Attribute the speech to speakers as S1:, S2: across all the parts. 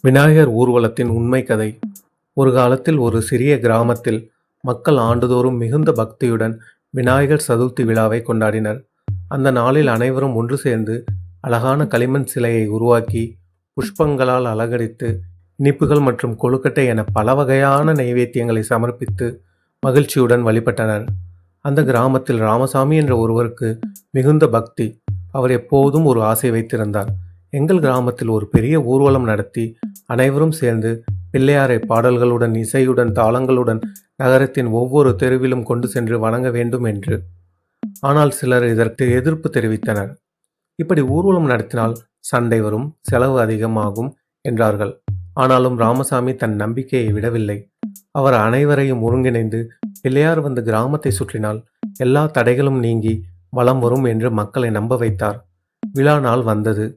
S1: விநாயகர் ஊர்வலத்தின் உண்மை கதை. ஒரு காலத்தில் ஒரு சிறிய கிராமத்தில் மக்கள் ஆண்டுதோறும் மிகுந்த பக்தியுடன் விநாயகர் சதுர்த்தி விழாவை கொண்டாடினர். அந்த நாளில் அனைவரும் ஒன்று சேர்ந்து அழகான களிமண் சிலையை உருவாக்கி புஷ்பங்களால் அலங்கரித்து இனிப்புகள் மற்றும் கொழுக்கட்டை என பல வகையான நைவேத்தியங்களை சமர்ப்பித்து மகிழ்ச்சியுடன் வழிபட்டனர். அந்த கிராமத்தில் ராமசாமி என்ற ஒருவருக்கு மிகுந்த பக்தி. அவர் எப்போதும் ஒரு ஆசை வைத்திருந்தார். எங்கள் கிராமத்தில் ஒரு பெரிய ஊர்வலம் நடத்தி அனைவரும் சேர்ந்து பிள்ளையாரை பாடல்களுடன், இசையுடன், தாளங்களுடன் நகரத்தின் ஒவ்வொரு தெருவிலும் கொண்டு சென்று வணங்க வேண்டும் என்று. ஆனால் சிலர் இதற்கு எதிர்ப்பு தெரிவித்தனர். இப்படி ஊர்வலம் நடத்தினால் சண்டை வரும், செலவு அதிகமாகும் என்றார்கள். ஆனாலும் ராமசாமி தன் நம்பிக்கையை விடவில்லை. அவர் அனைவரையும் ஒருங்கிணைந்து பிள்ளையார் வந்து கிராமத்தை சுற்றினால் எல்லா தடைகளும் நீங்கி வலம் வரும் என்று மக்களை நம்ப வைத்தார். விழா நாள் வந்தது.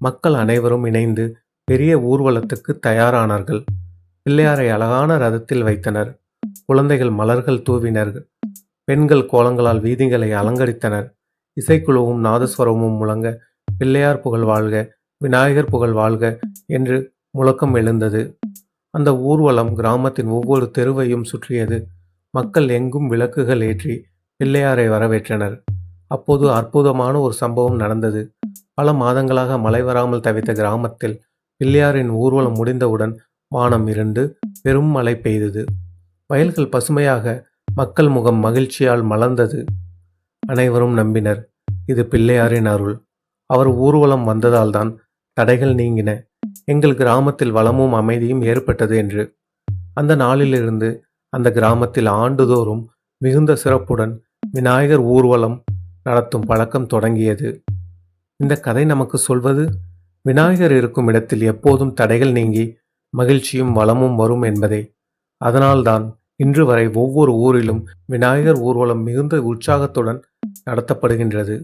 S1: மக்கள் அனைவரும் இணைந்து பெரிய ஊர்வலத்துக்கு தயாரானார்கள். பிள்ளையாரை அழகான ரதத்தில் வைத்தனர். குழந்தைகள் மலர்கள் தூவினர். பெண்கள் கோலங்களால் வீதிகளை அலங்கரித்தனர். இசைக்குழுவும் நாதஸ்வரமும் முழங்க பிள்ளையார் புகழ் வாழ்க, விநாயகர் புகழ் வாழ்க என்று முழக்கம் எழுந்தது. அந்த ஊர்வலம் கிராமத்தின் ஒவ்வொரு தெருவையும் சுற்றியது. மக்கள் எங்கும் விளக்குகள் ஏற்றி பிள்ளையாரை வரவேற்றனர். அப்போது அற்புதமான ஒரு சம்பவம் நடந்தது. பல மாதங்களாக மழை வராமல் தவித்த கிராமத்தில் பிள்ளையாரின் ஊர்வலம் முடிந்தவுடன் வானம் இருண்டு பெரும் மழை பெய்தது. வயல்கள் பசுமையாக, மக்கள் முகம் மகிழ்ச்சியால் மலர்ந்தது. அனைவரும் நம்பினர், இது பிள்ளையாரின் அருள். அவர் ஊர்வலம் வந்ததால்தான் தடைகள் நீங்கின, எங்கள் கிராமத்தில் வளமும் அமைதியும் ஏற்பட்டது என்று. அந்த நாளிலிருந்து அந்த கிராமத்தில் ஆண்டுதோறும் மிகுந்த சிறப்புடன் விநாயகர் ஊர்வலம் நடத்தும் பழக்கம் தொடங்கியது. இந்த கதை நமக்கு சொல்வது, விநாயகர் இருக்கும் இடத்தில் எப்போதும் தடைகள் நீங்கி மகிழ்ச்சியும் வளமும் வரும் என்பதே. அதனால்தான் இன்று வரை ஒவ்வொரு ஊரிலும் விநாயகர் ஊர்வலம் மிகுந்த உற்சாகத்துடன் நடத்தப்படுகின்றது.